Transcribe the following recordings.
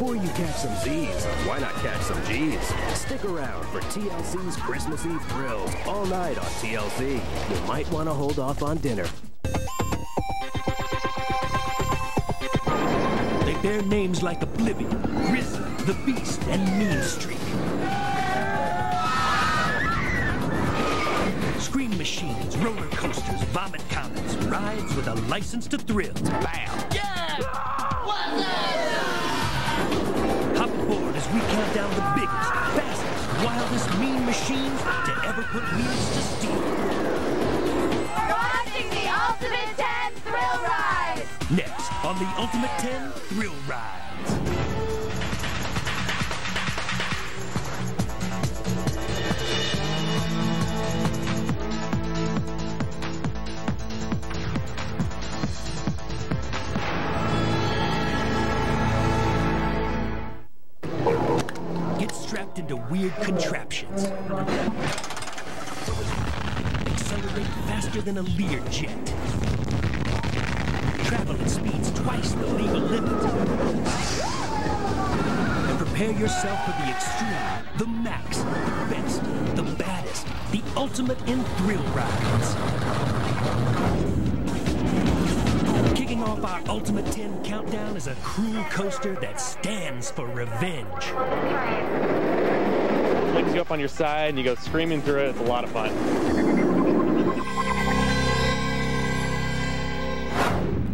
Before you catch some Z's, why not catch some G's? Stick around for TLC's Christmas Eve thrills all night on TLC. You might want to hold off on dinner. They bear names like Oblivion, Grizzly, The Beast, and Mean Streak. Scream machines, roller coasters, vomit comets, rides with a license to thrill. Bam! Yeah! What's up? Hop aboard as we count down the biggest, fastest, wildest mean machines to ever put wheels to steam. Watching the Ultimate 10 Thrill Ride! Next on the Ultimate 10 Thrill Rides. Strapped into weird contraptions. Accelerate faster than a Learjet. Travel at speeds twice the legal limit. And prepare yourself for the extreme, the max, the best, the baddest, the ultimate in thrill rides. Kicking off our Ultimate 10 countdown is a cruel coaster that stands for revenge. Flings you up on your side and you go screaming through it. It's a lot of fun.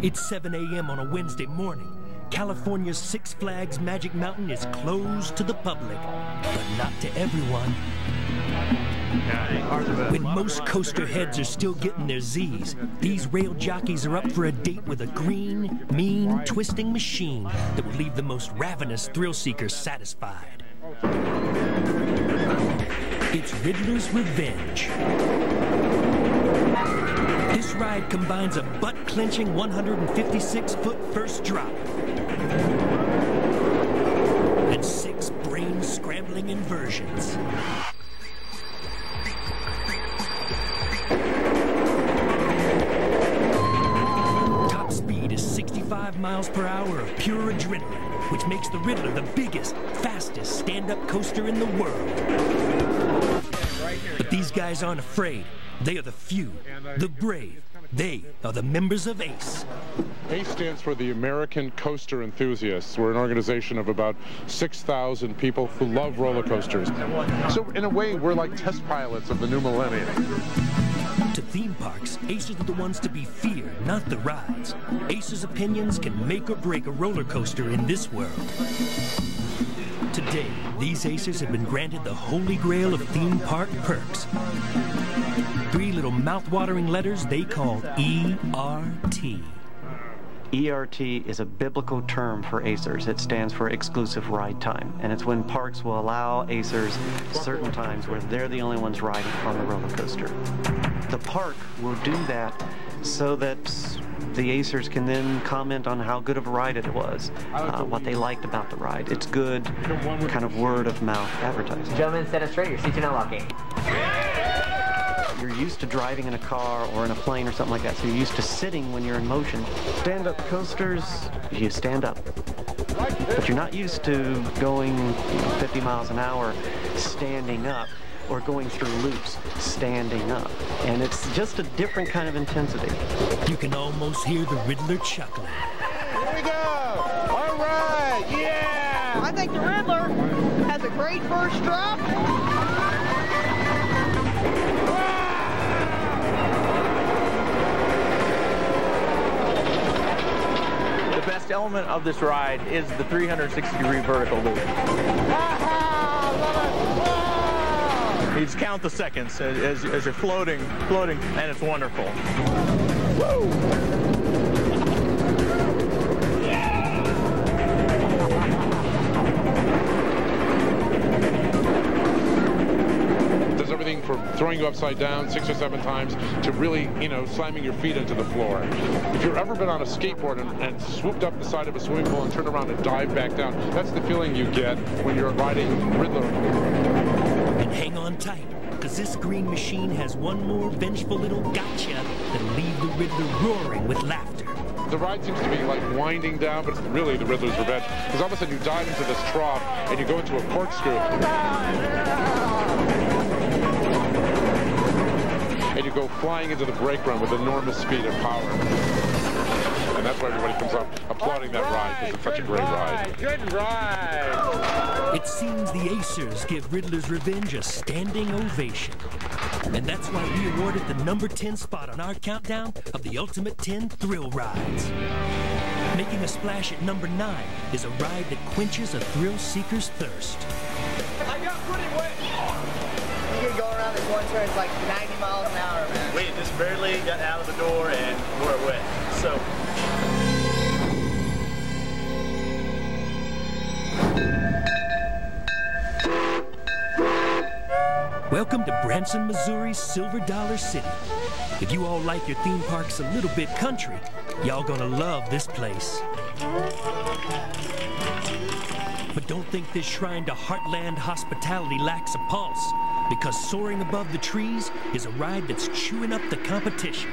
It's 7 a.m. on a Wednesday morning. California's Six Flags Magic Mountain is closed to the public, but not to everyone. When most coaster heads are still getting their Z's, these rail jockeys are up for a date with a green, mean, twisting machine that will leave the most ravenous thrill seekers satisfied. It's Riddler's Revenge. This ride combines a butt-clenching 156-foot first drop and 6 brain-scrambling inversions. Top speed is 65 miles per hour of pure adrenaline, which makes the Riddler the biggest, fastest stand-up coaster in the world. But these guys aren't afraid. They are the few, the brave. They are the members of ACE. ACE stands for the American Coaster Enthusiasts. We're an organization of about 6,000 people who love roller coasters. So in a way, we're like test pilots of the new millennium. To theme parks, ACEs are the ones to be feared, not the rides. ACEs' opinions can make or break a roller coaster in this world. Today, these ACEs have been granted the holy grail of theme park perks. 3 little mouth-watering letters they call ERT. ERT is a biblical term for ACERs. It stands for exclusive ride time, and it's when parks will allow ACERs certain times where they're the only ones riding on the roller coaster. The park will do that so that the ACERs can then comment on how good of a ride it was, what they liked about the ride. It's good kind of word-of-mouth advertising. Gentlemen, set it straight. Your seats are now locking. You're used to driving in a car or in a plane or something like that, so you're used to sitting when you're in motion. Stand-up coasters, you stand up. But you're not used to going 50 miles an hour standing up or going through loops standing up. And it's just a different kind of intensity. You can almost hear the Riddler chuckling. Here we go! All right, yeah! I think the Riddler has a great first drop. The best element of this ride is the 360-degree vertical loop. You just count the seconds as you're floating, and it's wonderful. Woo! Does everything from throwing you upside down 6 or 7 times to really, slamming your feet into the floor. If you've ever been on a skateboard and swooped up the side of a swimming pool and turned around and dived back down, that's the feeling you get when you're riding Riddler. And hang on tight, because this green machine has one more vengeful little gotcha that'll leave the Riddler roaring with laughter. the ride seems to be like winding down, but it's really the Riddler's Revenge. Because all of a sudden you dive into this trough and you go into a corkscrew. And you go flying into the brake run with enormous speed and power. And that's why everybody comes up applauding that ride, because it's such a great ride. Good ride! It seems the Acers give Riddler's Revenge a standing ovation. And that's why we awarded the number 10 spot on our countdown of the ultimate 10 thrill rides. Making a splash at number 9 is a ride that quenches a thrill seeker's thirst. I got pretty wet! You can go around this one turn, it's like 90 miles an hour, man. We just barely got out of the door and we're wet. So. Welcome to Branson, Missouri's Silver Dollar City. If you all like your theme parks a little bit country, y'all gonna love this place. But don't think this shrine to Heartland hospitality lacks a pulse, because soaring above the trees is a ride that's chewing up the competition.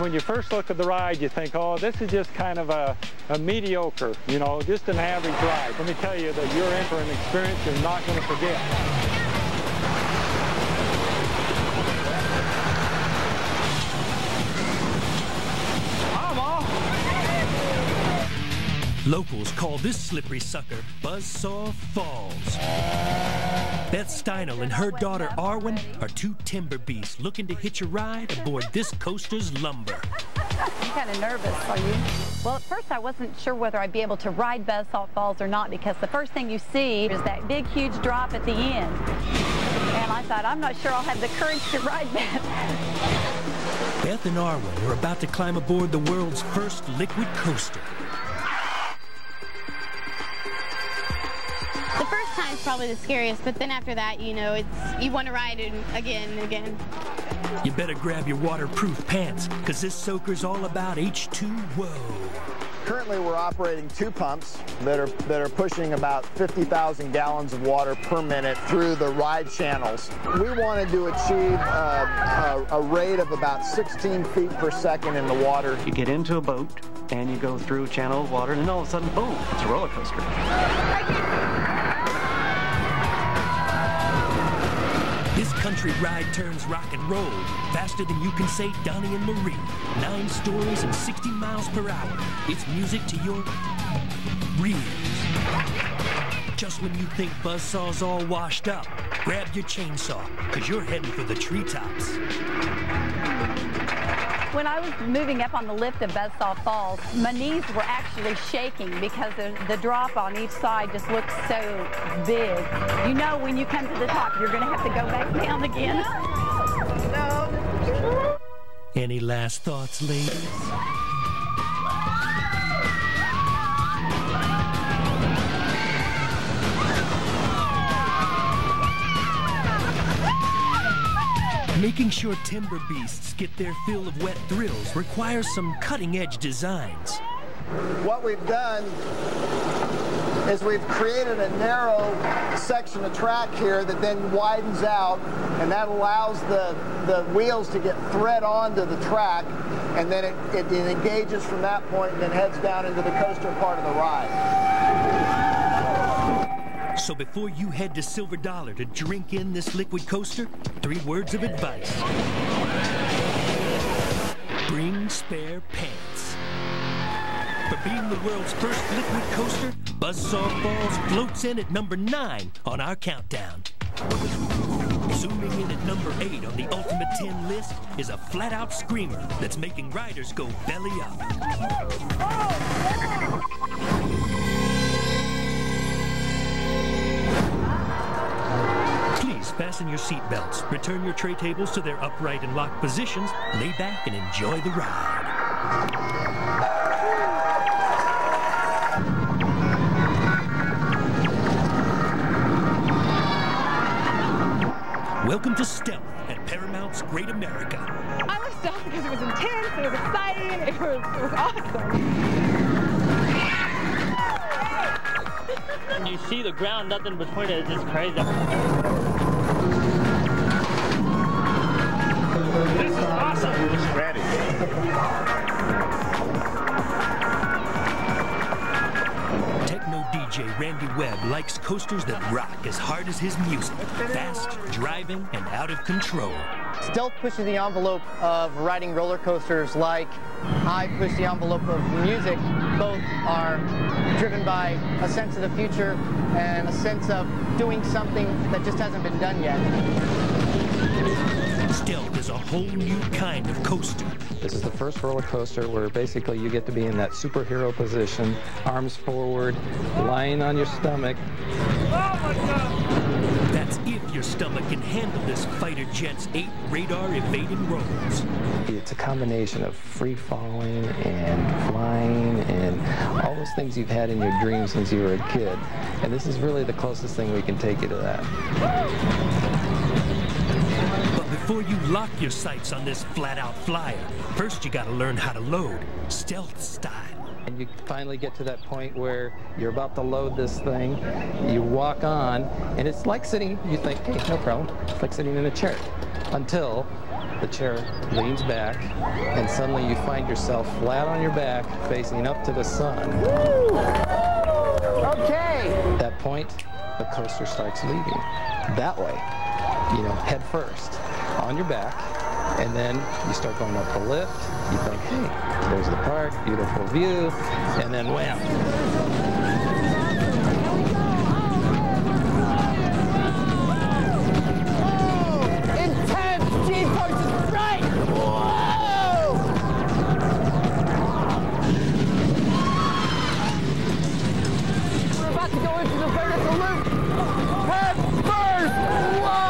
When you first look at the ride, you think, oh, this is just kind of a mediocre, you know, just an average ride. Let me tell you that you're in for an experience you're not going to forget. Locals call this slippery sucker Buzzsaw Falls. Beth Steinel and her daughter Arwen are two timber beasts looking to hitch a ride aboard this coaster's lumber. I'm kind of nervous, are you? Well, at first I wasn't sure whether I'd be able to ride Buzzsaw Falls or not, because the first thing you see is that big, huge drop at the end. And I thought, I'm not sure I'll have the courage to ride that. Beth and Arwen are about to climb aboard the world's first liquid coaster. The first time's probably the scariest, but then after that, you know, you want to ride it again and again. You better grab your waterproof pants, because this soaker's all about H2O. Currently, we're operating 2 pumps that are pushing about 50,000 gallons of water per minute through the ride channels. We wanted to achieve a rate of about 16 feet per second in the water. You get into a boat, and you go through a channel of water, and then all of a sudden, boom, it's a roller coaster. This country ride turns rock and roll faster than you can say Donnie and Marie. 9 stories and 60 miles per hour. It's music to your ears. Just when you think Buzzsaw's all washed up, grab your chainsaw, because you're heading for the treetops. When I was moving up on the lift of Buzzsaw Falls, my knees were actually shaking because the drop on each side just looked so big. You know, when you come to the top, you're going to have to go back down again. No. Any last thoughts, ladies? Making sure timber beasts get their fill of wet thrills requires some cutting-edge designs. What we've done is we've created a narrow section of track here that then widens out, and that allows the wheels to get thread onto the track, and then it engages from that point and then heads down into the coaster part of the ride. So before you head to Silver Dollar to drink in this liquid coaster, 3 words of advice. Bring spare pants. For being the world's first liquid coaster, Buzzsaw Falls floats in at number 9 on our countdown. Zooming in at number 8 on the Ultimate 10 list is a flat-out screamer that's making riders go belly up. Please fasten your seatbelts, return your tray tables to their upright and locked positions, lay back and enjoy the ride. Welcome to Stealth at Paramount's Great America. I love Stealth because it was intense, it was exciting, it was awesome. When you see the ground, nothing between it, it's just crazy. This is awesome. Ready. Techno DJ Randy Webb likes coasters that rock as hard as his music. Fast, driving, and out of control. Stealth pushes the envelope of riding roller coasters like I push the envelope of music. Both are driven by a sense of the future and a sense of doing something that just hasn't been done yet. Stealth is a whole new kind of coaster. This is the first roller coaster where basically you get to be in that superhero position, arms forward, lying on your stomach. Oh my God! That's if your stomach can handle this fighter jet's 8 radar evading rolls. It's a combination of free falling and flying and all those things you've had in your dreams since you were a kid. And this is really the closest thing we can take you to that. Before you lock your sights on this flat-out flyer, first you gotta learn how to load, stealth style. And you finally get to that point where you're about to load this thing, you walk on, and it's like sitting, you think, hey, no problem, it's like sitting in a chair. Until the chair leans back, and suddenly you find yourself flat on your back, facing up to the sun. Woo! Okay! At that point, the coaster starts leaving. That way, you know, head first. On your back, and then you start going up the lift. You think, hey, there's the park, beautiful view, and then wham. Oh, intense G-forces right! Whoa! We're about to go into the vertical loop. Head first! Whoa!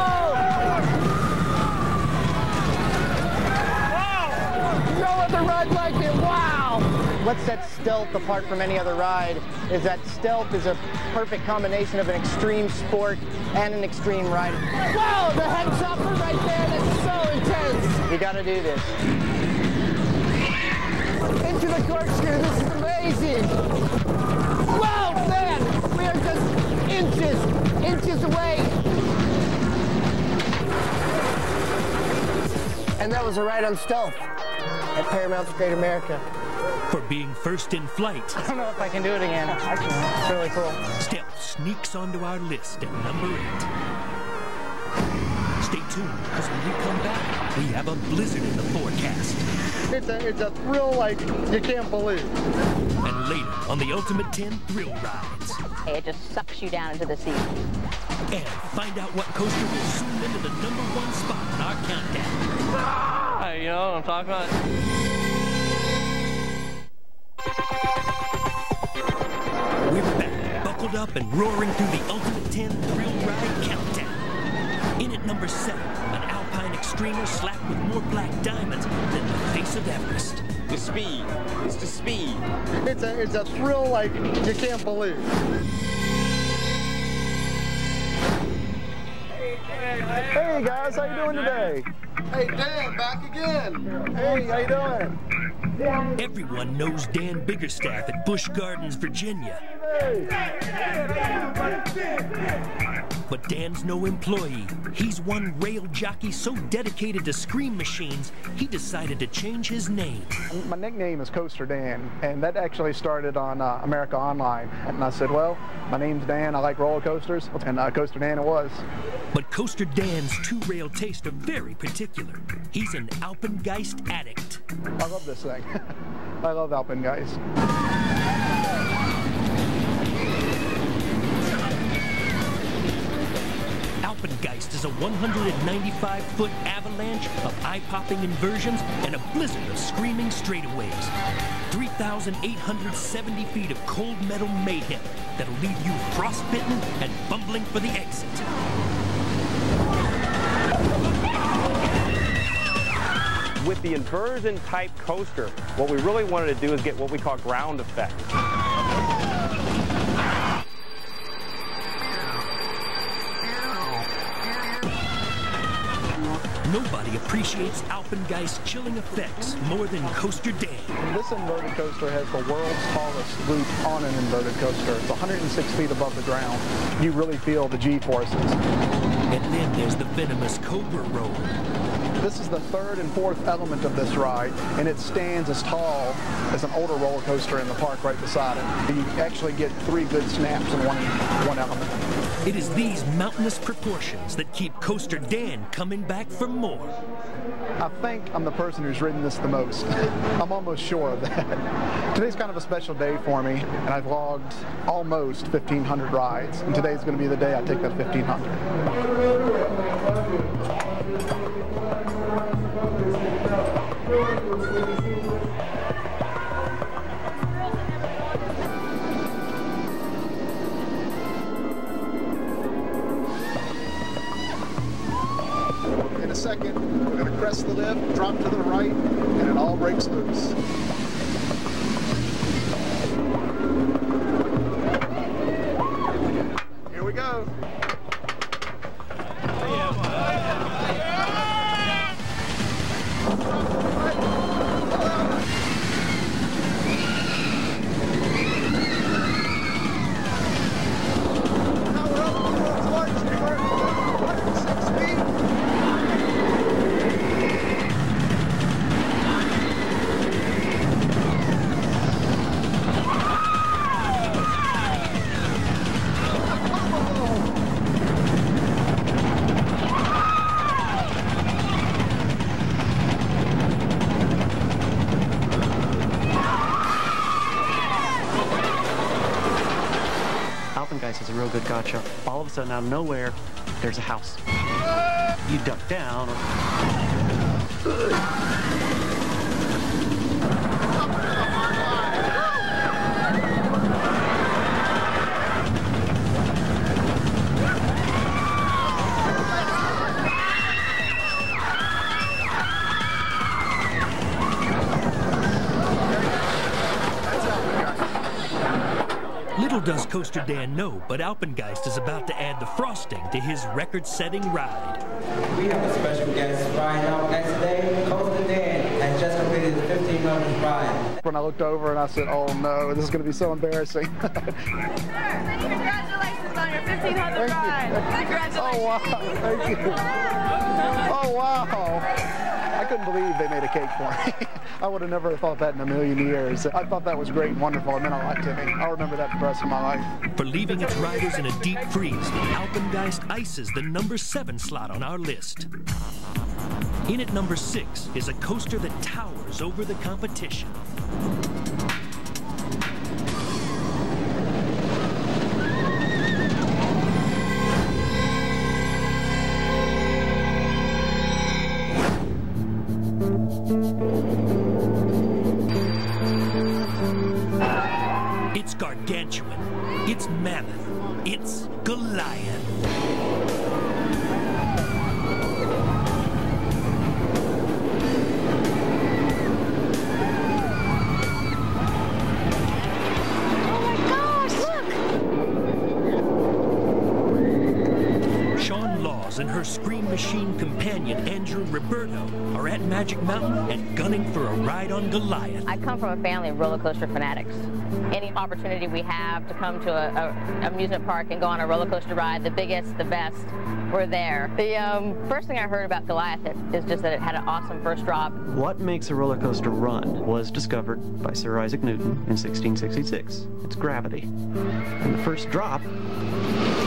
No other ride like it, wow! What sets Stealth apart from any other ride is that Stealth is a perfect combination of an extreme sport and an extreme ride. Wow, the head chopper right there, that's so intense! You gotta do this. Into the corkscrew, this is amazing! Wow, man! We are just inches away! And that was a ride on Stealth at Paramount's Great America. For being first in flight. I don't know if I can do it again. I can. It's really cool. Stealth sneaks onto our list at number 8. Stay tuned, because when we come back, we have a blizzard in the forecast. It's a thrill like you can't believe. And later, on the Ultimate 10 Thrill Rides. It just sucks you down into the seat. And find out what coaster will zoom into the #1 spot on our countdown. You know what I'm talking about? We're back, buckled up and roaring through the Ultimate 10 Thrill Ride Countdown. In at number 7, an Alpine Extremer slapped with more black diamonds than the face of Everest. The speed. It's the speed. It's a thrill like you can't believe. Hey guys, how you doing today? Hey Dan, back again. Hey, how you doing? Everyone knows Dan Biggerstaff at Busch Gardens, Virginia. But Dan's no employee. He's one rail jockey so dedicated to scream machines, he decided to change his name. My nickname is Coaster Dan, and that actually started on America Online. And I said, well, my name's Dan, I like roller coasters, and Coaster Dan it was. But Coaster Dan's two-rail tastes are very particular. He's an Alpengeist addict. I love this thing. I love Alpengeist. Alpengeist is a 195-foot avalanche of eye-popping inversions and a blizzard of screaming straightaways. 3,870 feet of cold metal mayhem that'll leave you frostbitten and fumbling for the exit. With the inversion type coaster, what we really wanted to do is get what we call ground effect. Nobody appreciates Alpengeist's chilling effects more than Coaster Dan. This inverted coaster has the world's tallest loop on an inverted coaster. It's 106 feet above the ground. You really feel the G-forces. And then there's the venomous Cobra roll. This is the third and fourth element of this ride, and it stands as tall as an older roller coaster in the park right beside it. You actually get 3 good snaps in one element. It is these mountainous proportions that keep Coaster Dan coming back for more. I think I'm the person who's ridden this the most. I'm almost sure of that. Today's kind of a special day for me, and I've logged almost 1,500 rides, and today's going to be the day I take that 1,500. In a second, we're going to crest the lift, drop to the right, and it all breaks loose. Here we go. Is a real good gotcha. All of a sudden, out of nowhere, there's a house. You duck down. Little does Coaster Dan know, but Alpengeist is about to add the frosting to his record-setting ride. We have a special guest riding out next day. Coaster Dan has just completed his 1,500th ride. When I looked over and I said, oh no, this is going to be so embarrassing. Sir, congratulations on your 1,500th ride. Congratulations. Oh wow, thank you. Oh wow. I couldn't believe they made a cake for me. I would have never thought that in a million years. I thought that was great and wonderful. It meant a lot to me. I'll remember that for the rest of my life. For leaving its riders in a deep freeze, Alpengeist ices the number 7 slot on our list. In at number 6 is a coaster that towers over the competition. It's gargantuan, it's mammoth, it's Goliath. And her Scream Machine companion, Andrew Roberto, are at Magic Mountain and gunning for a ride on Goliath. I come from a family of roller coaster fanatics. Any opportunity we have to come to an amusement park and go on a roller coaster ride, the biggest, the best, we're there. The first thing I heard about Goliath is just that it had an awesome first drop. What makes a roller coaster run was discovered by Sir Isaac Newton in 1666. It's gravity. And the first drop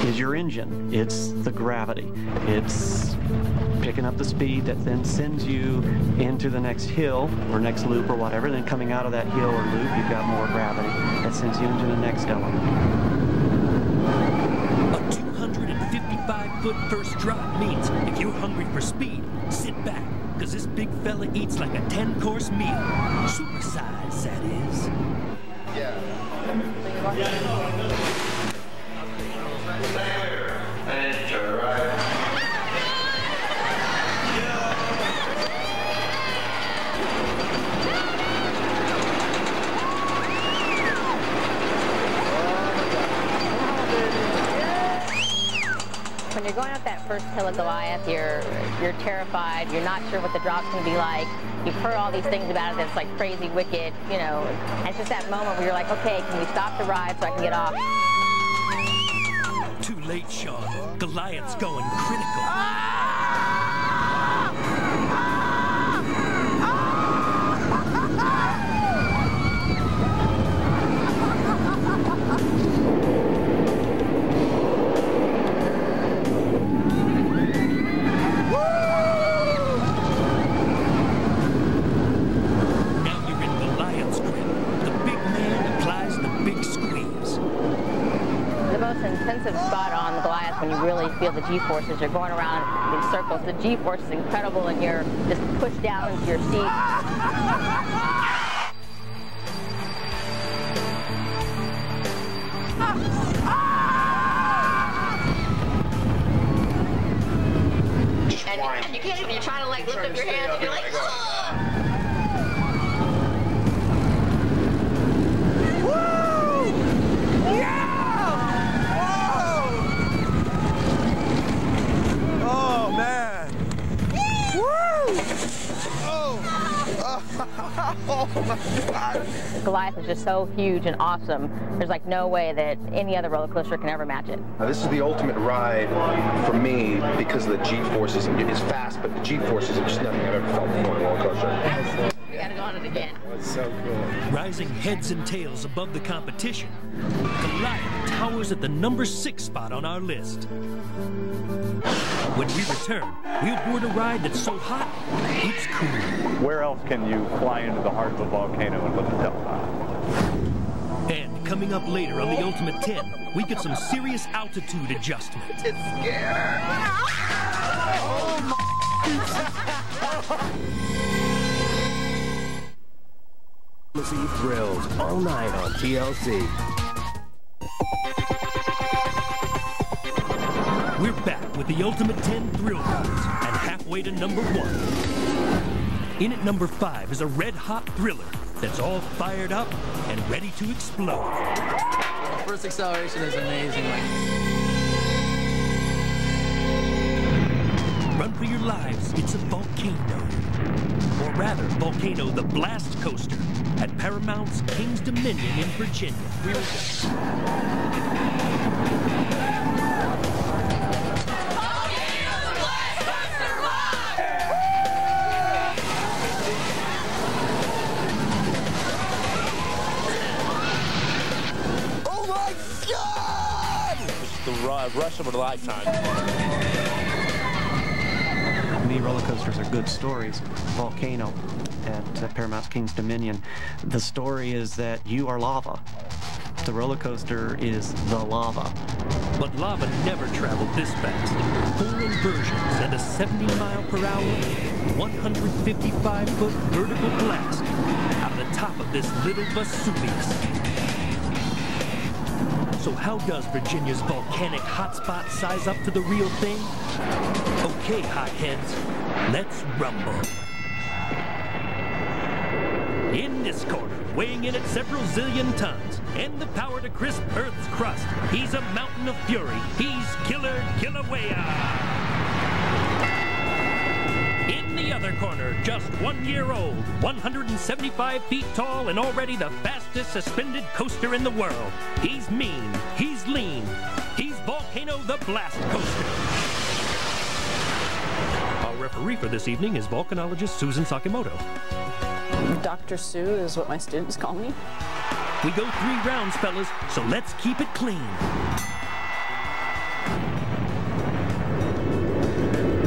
is your engine. It's the gravity. It's picking up the speed that then sends you into the next hill or next loop or whatever. Then coming out of that hill or loop, you've got more gravity that sends you into the next element. A 255-foot first drop means if you're hungry for speed, sit back, because this big fella eats like a 10-course meal. Supersized, that is. Yeah. When you're going up that first hill of Goliath, you're terrified. You're not sure what the drop's going to be like. You've heard all these things about it that's like crazy, wicked, you know. And it's just that moment where you're like, okay, can we stop the ride so I can get off? Too late, Sean. Goliath's going critical. expensive spot on the Goliath when you really feel the G-forces. You're going around in circles. The G-force is incredible, and you're just pushed down into your seat. And you can't even, you're trying to like lift up your hands and you're like, Woo! Yeah! Whoa! Oh, man. Woo! Oh, my God. Goliath is just so huge and awesome. There's like no way that any other roller coaster can ever match it. This is the ultimate ride for me because of the G-forces. It's fast, but the G-forces are just nothing I've ever felt before on a roller coaster. We gotta go on it again. That's so cool. Rising heads and tails above the competition, Goliath towers at the number 6 spot on our list. When we return, we'll board a ride that's so hot, it's cool. Where else can you fly into the heart of a volcano and live a telltale? And coming up later on the Ultimate 10, we get some serious altitude adjustment. It's scared. Oh, Christmas Eve thrills all night on TLC. We're back with the Ultimate 10 thrill rides and halfway to number 1. In at number 5 is a red-hot thriller that's all fired up and ready to explode. The first acceleration is amazing. Run for your lives, it's a volcano. Or rather, Volcano the Blast Coaster at Paramount's King's Dominion in Virginia. Oh my God! It's the rush of a lifetime. To me, roller coasters are good stories. Volcano at Paramount's King's Dominion. The story is that you are lava. The roller coaster is the lava. But lava never traveled this fast. 4 inversions and a 70-mile-per-hour, 155-foot vertical blast out of the top of this little Vesuvius. So how does Virginia's volcanic hotspot size up to the real thing? Okay, hotheads, let's rumble. In this corner, weighing in at several zillion tons, and the power to crisp Earth's crust, he's a mountain of fury. He's Killer Kilauea. In the other corner, just 1 year old, 175 feet tall, and already the fastest suspended coaster in the world. He's mean, he's lean, he's Volcano the Blast Coaster. Our referee for this evening is volcanologist Susan Sakimoto. Dr. Sue is what my students call me. We go 3 rounds, fellas, so let's keep it clean.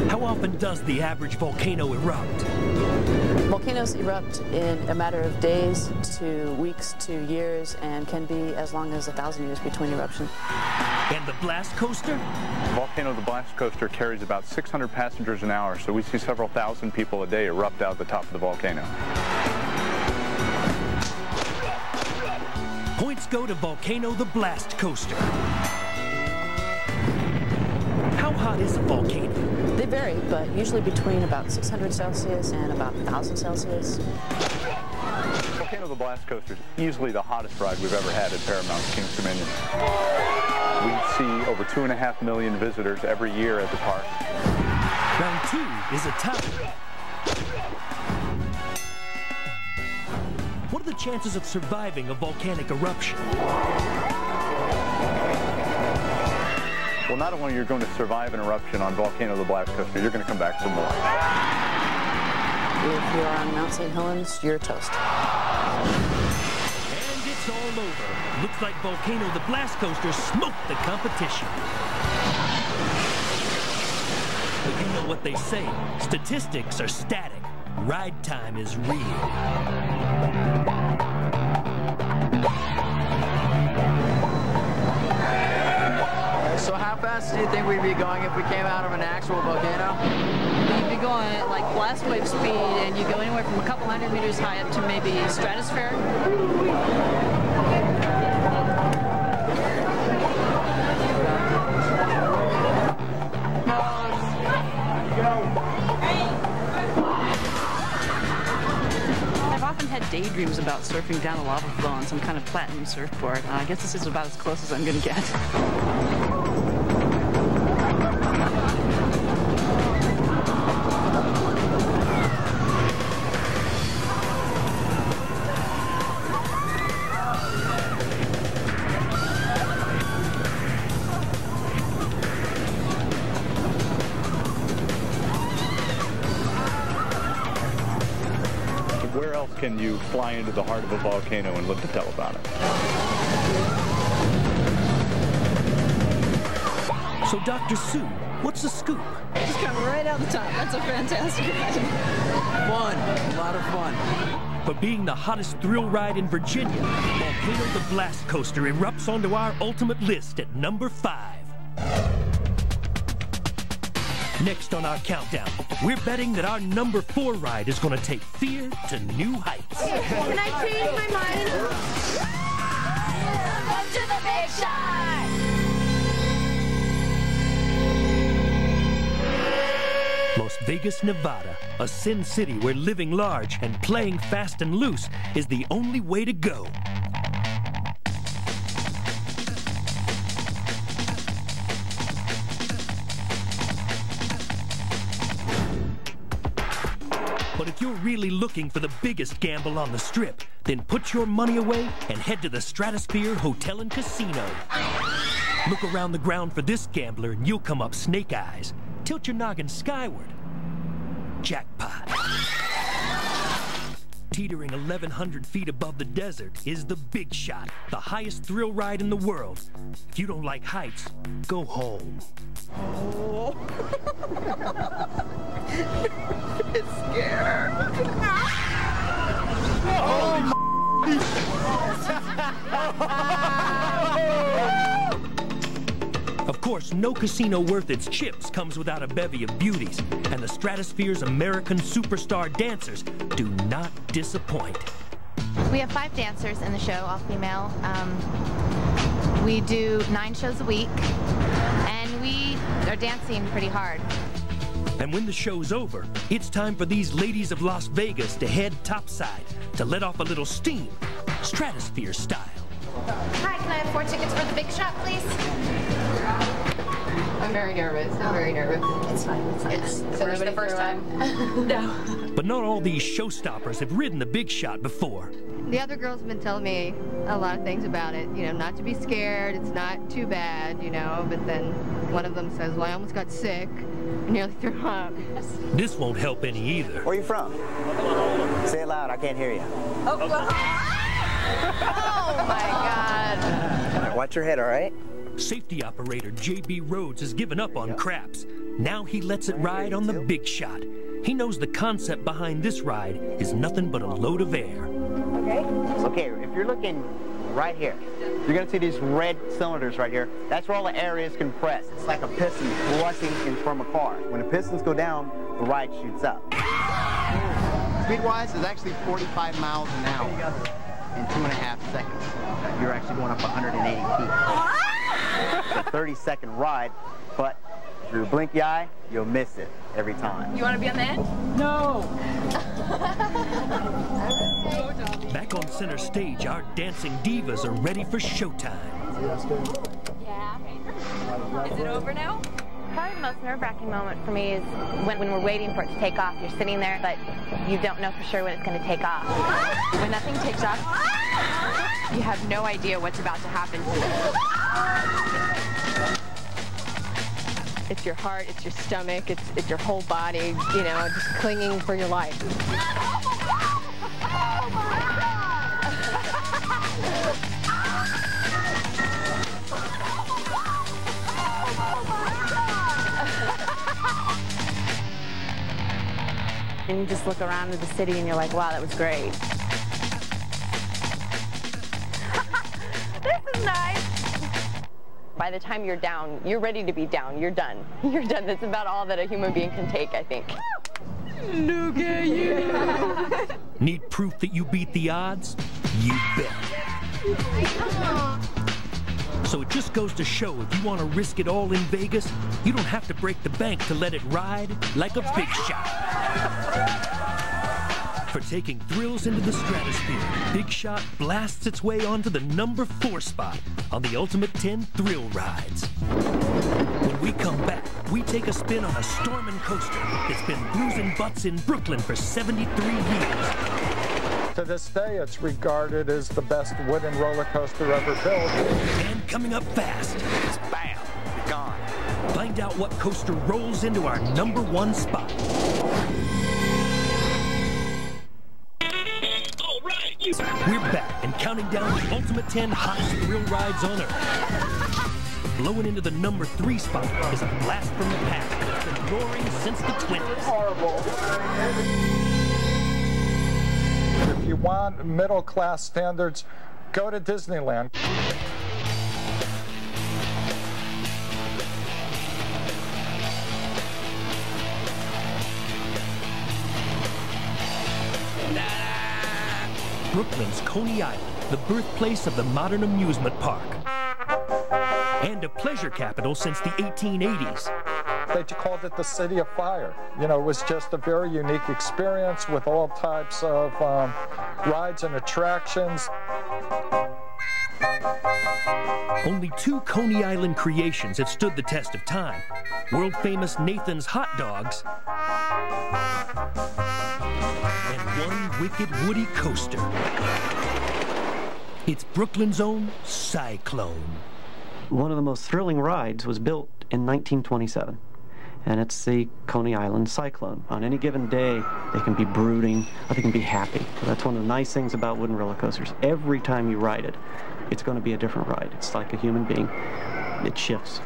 How often does the average volcano erupt? Volcanoes erupt in a matter of days to weeks to years and can be as long as 1,000 years between eruptions. And the blast coaster? Volcano the Blast Coaster carries about 600 passengers an hour, so we see several thousand people a day erupt out the top of the volcano. Points go to Volcano the Blast Coaster. How hot is a volcano? They vary, but usually between about 600 Celsius and about 1,000 Celsius. Volcano the Blast Coaster is easily the hottest ride we've ever had at Paramount's King's Dominion. We see over 2.5 million visitors every year at the park. Round 2 is a tie. What are the chances of surviving a volcanic eruption? Well, not only are you going to survive an eruption on Volcano the Blast Coaster, you're going to come back for more. If you're on Mount St. Helens, you're toast. And it's all over. Looks like Volcano the Blast Coaster smoked the competition. But you know what they say, statistics are static. Ride time is real. fast do you think we'd be going if we came out of an actual volcano? You'd be going at like blast wave speed, and you go anywhere from a couple hundred meters high up to maybe stratospheric. I've often had daydreams about surfing down a lava flow on some kind of platinum surfboard. I guess this is about as close as I'm going to get. Where else can you fly into the heart of a volcano and live to tell about it? So, Dr. Sue, what's the scoop? Just come right out the top. That's a fantastic ride. Fun. A lot of fun. For being the hottest thrill ride in Virginia, Volcano the Blast Coaster erupts onto our ultimate list at number 5. Next on our countdown, we're betting that our number 4 ride is going to take fear to new heights. Can I change my mind? Welcome to the big shot! Las Vegas, Nevada, a sin city where living large and playing fast and loose is the only way to go. But if you're really looking for the biggest gamble on the Strip, then put your money away and head to the Stratosphere Hotel and Casino. Look around the ground for this gambler and you'll come up snake eyes. Tilt your noggin skyward. Jackpot. Teetering 1,100 feet above the desert is the Big Shot, the highest thrill ride in the world. If you don't like heights, go home. Oh. It's scared. Oh, Of course, no casino worth its chips comes without a bevy of beauties, and the Stratosphere's American superstar dancers do not disappoint. We have 5 dancers in the show, all female. We do 9 shows a week, and we are dancing pretty hard. And when the show's over, it's time for these ladies of Las Vegas to head topside to let off a little steam, Stratosphere style. Hi, can I have 4 tickets for the Big Shot, please? I'm very nervous. I'm very nervous. It's fine. It's fine. It's the first time. No. But not all these showstoppers have ridden the Big Shot before. The other girls have been telling me a lot of things about it. You know, not to be scared. It's not too bad, you know. But then one of them says, well, I almost got sick. I nearly threw up. This won't help any either. Where are you from? Say it loud. I can't hear you. Oh my God. Watch your head, all right? Safety operator J.B. Rhodes has given up on craps. Now he lets it ride on the Big Shot. He knows the concept behind this ride is nothing but a load of air. Okay, if you're looking right here, you're going to see these red cylinders right here. That's where all the air is compressed. It's like a piston flushing in from a car. When the pistons go down, the ride shoots up. Speed-wise is actually 45 miles an hour in 2.5 seconds. You're actually going up 180 feet. It's a 30-second ride, but if you blink the eye, you'll miss it every time. You want to be on the end? No! Back on center stage, our dancing divas are ready for showtime. Yeah. Is it over now? Probably the most nerve-wracking moment for me is when we're waiting for it to take off. You're sitting there, but you don't know for sure when it's going to take off. When that thing takes off, you have no idea what's about to happen. It's your heart, it's your stomach, it's your whole body, you know, just clinging for your life. And you just look around at the city and you're like, wow, that was great. This is nice. By the time you're down, you're ready to be down. You're done. You're done. That's about all that a human being can take, I think. Look at you. Need proof that you beat the odds? You bet. So it just goes to show, if you want to risk it all in Vegas, you don't have to break the bank to let it ride like a big shot. For taking thrills into the stratosphere, Big Shot blasts its way onto the number 4 spot on the Ultimate 10 Thrill Rides. When we come back, we take a spin on a stormin' coaster that's been bruising butts in Brooklyn for 73 years. To this day, it's regarded as the best wooden roller coaster ever built. And coming up fast, it's bam, you're gone. Find out what coaster rolls into our number 1 spot. We're back and counting down the Ultimate 10 hottest thrill rides on Earth. Blowing into the number 3 spot is a blast from the past that's been roaring since the 20s. Horrible. If you want middle-class standards, go to Disneyland. Brooklyn's Coney Island, the birthplace of the modern amusement park. And a pleasure capital since the 1880s. They called it the City of Fire. You know, it was just a very unique experience with all types of rides and attractions. Only 2 Coney Island creations have stood the test of time. World-famous Nathan's Hot Dogs and one wicked Woody coaster. It's Brooklyn's own Cyclone. One of the most thrilling rides was built in 1927, and it's the Coney Island Cyclone. On any given day, they can be brooding or they can be happy. So that's one of the nice things about wooden roller coasters. Every time you ride it, it's going to be a different ride. It's like a human being. It shifts.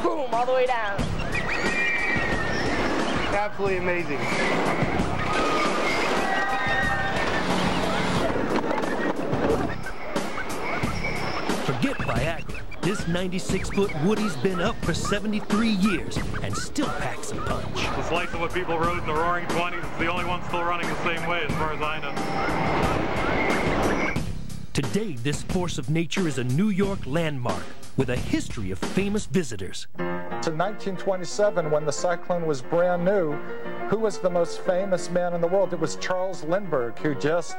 Boom, all the way down. Absolutely amazing. Forget Viagra. This 96-foot Woody's been up for 73 years and still packs a punch. The slice of what people rode in the Roaring 20s is the only one still running the same way as far as I know. Today, this force of nature is a New York landmark with a history of famous visitors. In 1927, when the Cyclone was brand new, who was the most famous man in the world? It was Charles Lindbergh, who just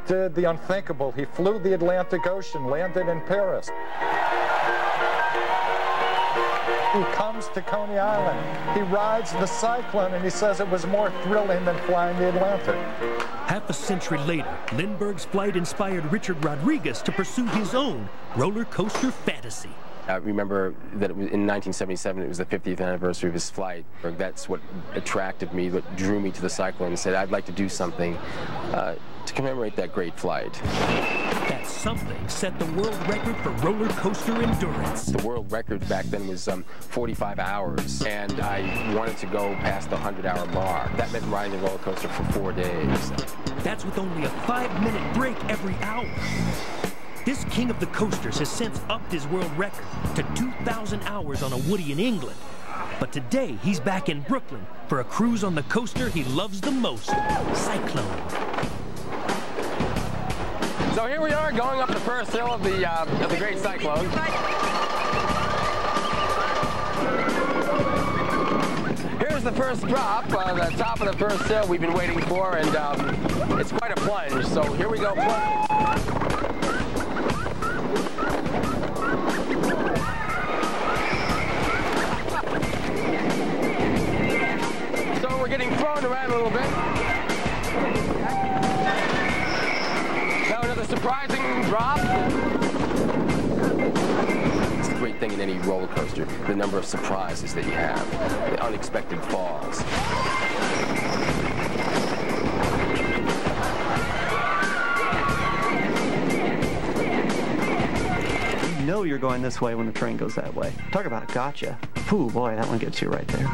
did the unthinkable. He flew the Atlantic Ocean, landed in Paris. He comes to Coney Island. He rides the Cyclone, and he says it was more thrilling than flying the Atlantic. Half a century later, Lindbergh's flight inspired Richard Rodriguez to pursue his own roller coaster fantasy. I remember that in 1977, it was the 50th anniversary of his flight. That's what attracted me, what drew me to the Cyclone, and said I'd like to do something to commemorate that great flight. That something set the world record for roller coaster endurance. The world record back then was 45 hours, and I wanted to go past the 100-hour mark. That meant riding the roller coaster for 4 days. That's with only a 5-minute break every hour. This king of the coasters has since upped his world record to 2,000 hours on a Woody in England. But today, he's back in Brooklyn for a cruise on the coaster he loves the most, Cyclone. So here we are going up the first hill of the Great Cyclone. Here's the first drop, the top of the first hill we've been waiting for, and it's quite a plunge. So here we go, plunging. So we're getting thrown around a little bit. Now another surprising drop. It's the great thing in any roller coaster, the number of surprises that you have, the unexpected falls. You know you're going this way when the train goes that way. Talk about a gotcha. Ooh, boy, that one gets you right there.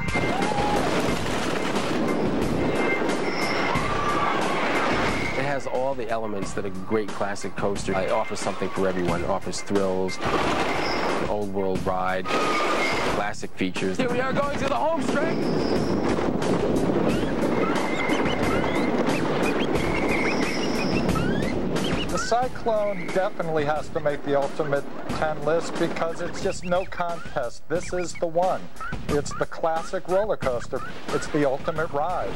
has all the elements that a great classic coaster. It offers something for everyone. It offers thrills, an old world ride, classic features. Here we are going to the home stretch. The Cyclone definitely has to make the ultimate 10 list because it's just no contest. This is the one. It's the classic roller coaster. It's the ultimate ride.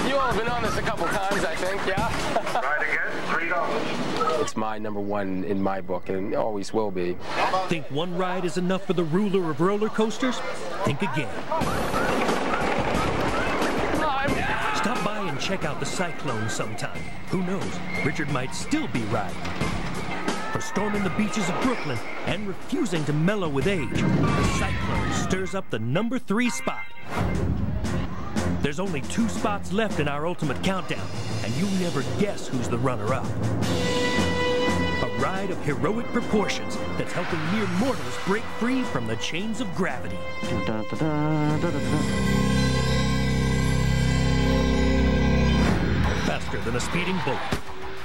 You all have been on this a couple times, I think, yeah? Ride again, $3. It's my #1 in my book, and always will be. Think one ride is enough for the ruler of roller coasters? Think again. Stop by and check out the Cyclone sometime. Who knows, Richard might still be riding. For storming the beaches of Brooklyn and refusing to mellow with age, the Cyclone stirs up the #3 spot. There's only 2 spots left in our ultimate countdown, and you'll never guess who's the runner-up. A ride of heroic proportions that's helping mere mortals break free from the chains of gravity. Faster than a speeding bullet,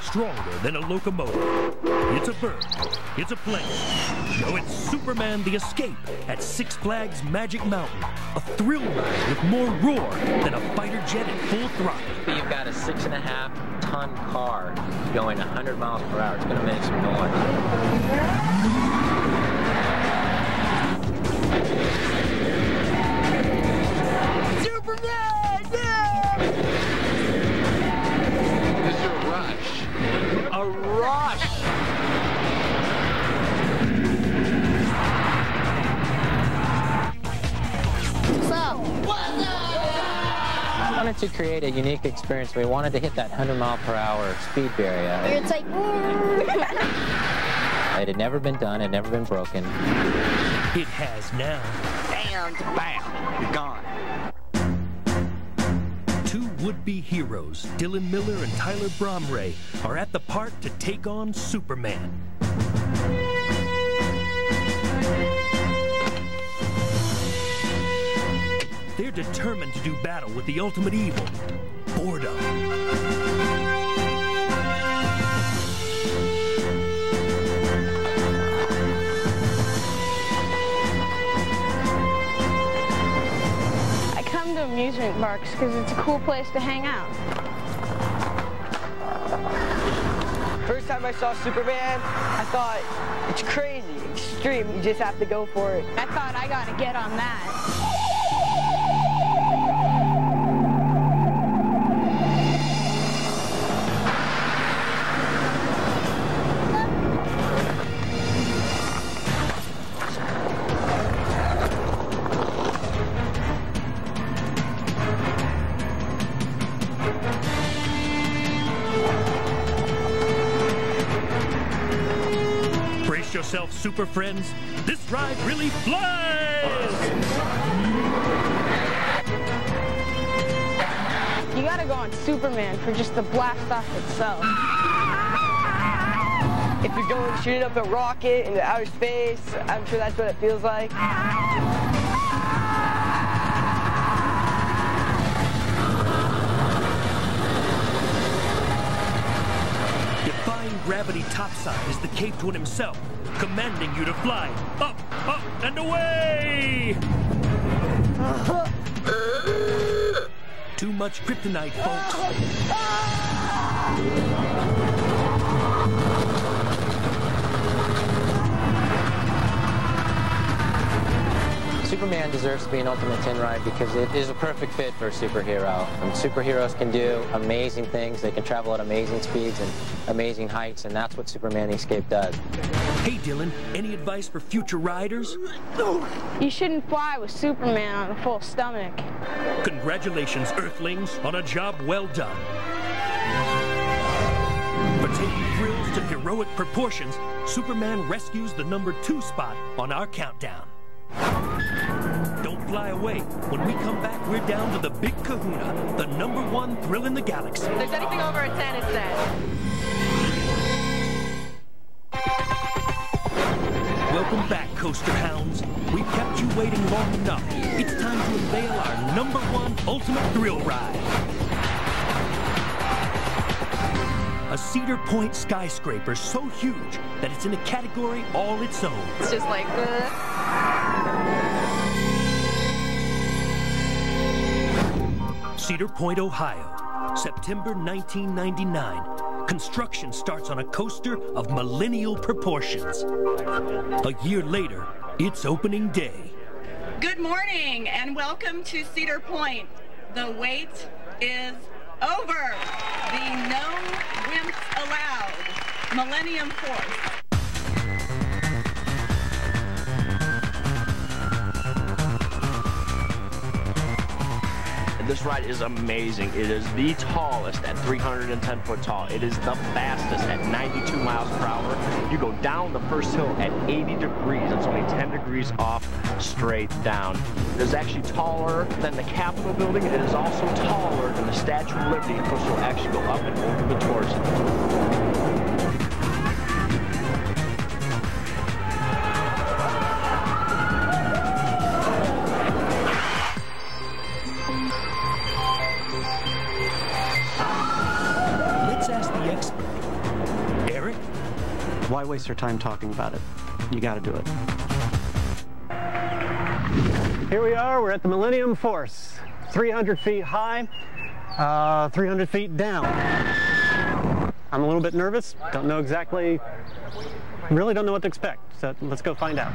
stronger than a locomotive. It's a bird, it's a plane. No, it's Superman the Escape at Six Flags Magic Mountain. A thrill ride with more roar than a fighter jet at full throttle. You've got a 6.5-ton car going 100 miles per hour. It's going to make some noise. We wanted to create a unique experience. We wanted to hit that 100-mile-per-hour speed barrier. It's like... It had never been done, it had never been broken. It has now. And bam, you're gone. 2 would-be heroes, Dylan Miller and Tyler Bromray, are at the park to take on Superman. They're determined to do battle with the ultimate evil, boredom. I come to amusement parks because it's a cool place to hang out. First time I saw Superman, I thought, it's crazy, extreme, you just have to go for it. I thought I gotta get on that. Yourself, super friends. This ride really flies! You gotta go on Superman for just the blast off itself. If you're going to shoot up a rocket into outer space, I'm sure that's what it feels like. Defying gravity topside is the Cape Twin himself, commanding you to fly up, up, and away! Too much kryptonite, folks. Superman deserves to be an Ultimate 10 ride because it is a perfect fit for a superhero. And superheroes can do amazing things. They can travel at amazing speeds and amazing heights, and that's what Superman the Escape does. Hey, Dylan, any advice for future riders? You shouldn't fly with Superman on a full stomach. Congratulations, Earthlings, on a job well done. For taking thrills to heroic proportions, Superman rescues the #2 spot on our countdown. Don't fly away. When we come back, we're down to the Big Kahuna, the #1 thrill in the galaxy. If there's anything over a 10, it's that. Welcome back, Coaster Hounds. We've kept you waiting long enough. It's time to unveil our #1 ultimate thrill ride. Cedar Point skyscraper so huge that it's in a category all its own. It's just like, Cedar Point, Ohio, September 1999. Construction starts on a coaster of millennial proportions. A year later, it's opening day. Good morning and welcome to Cedar Point. The wait is over. The no wimps allowed Millennium Force. This ride is amazing. It is the tallest at 310 foot tall. It is the fastest at 92 miles per hour. You go down the first hill at 80 degrees. It's only 10 degrees off straight down. It is actually taller than the Capitol building. It is also taller than the Statue of Liberty. Of course, you'll actually go up and over the torso. Why waste your time talking about it? You got to do it. Here we are, we're at the Millennium Force. 300 feet high, 300 feet down. I'm a little bit nervous, don't know exactly, really don't know what to expect, so let's go find out.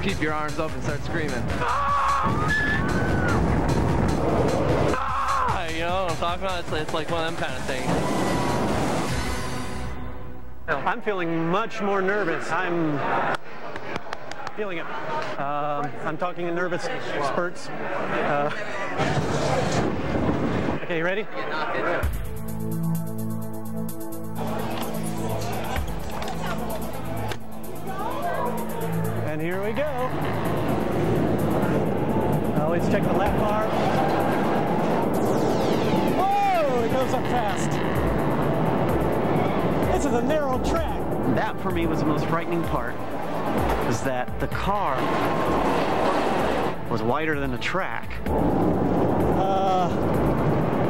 Keep your arms up and start screaming. You know what I'm talking about? It's like one of them kind of things. I'm feeling much more nervous. I'm feeling it. I'm talking in nervous spurts. Okay, you ready? And here we go. Always check the lap bar. Whoa, it goes up fast. This is a narrow track. That for me was the most frightening part, is that the car was wider than the track.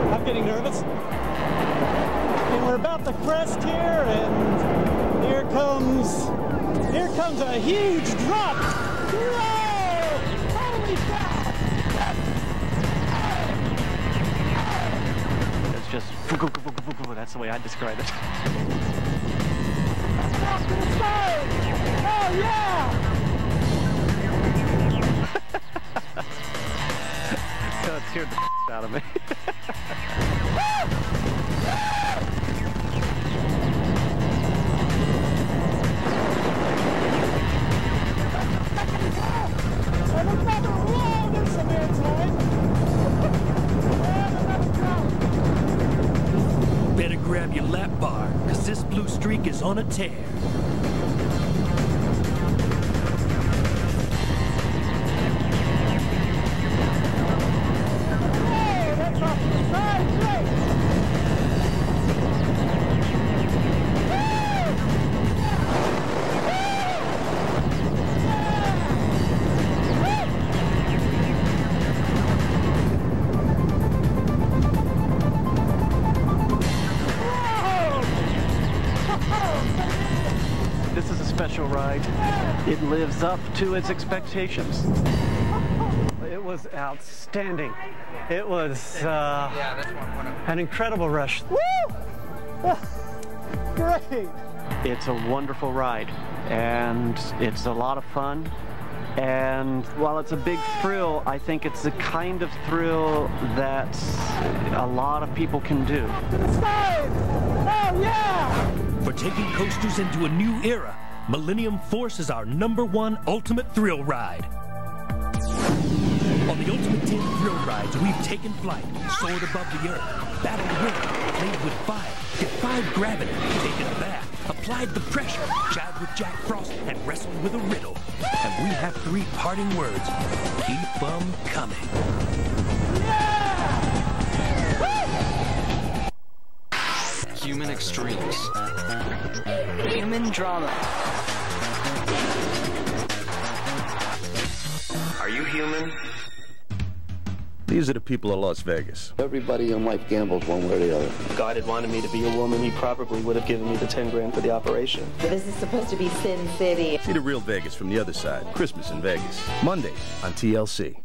I'm getting nervous. And we're about to crest here, and here comes a huge drop. Whoa! Holy cow! It's just, that's the way I describe it. Oh yeah! So it scared the out of me. Better grab your lap bar, because this blue streak is on a tear. This is a special ride. It lives up to its expectations. It was outstanding. It was an incredible rush. Woo! Great! It's a wonderful ride, and it's a lot of fun. And while it's a big thrill, I think it's the kind of thrill that a lot of people can do. Oh, yeah! For taking coasters into a new era, Millennium Force is our #1 ultimate thrill ride. On the Ultimate 10 thrill rides, we've taken flight, soared above the earth, battled wind, played with fire, defied gravity, taken a bath, applied the pressure, jived with Jack Frost, and wrestled with a riddle. And we have 3 parting words. Keep them coming. Human extremes. Human drama. Are you human? These are the people of Las Vegas. Everybody in life gambles one way or the other. If God had wanted me to be a woman, he probably would have given me the 10 grand for the operation. This is supposed to be Sin City. See the real Vegas from the other side. Christmas in Vegas. Monday on TLC.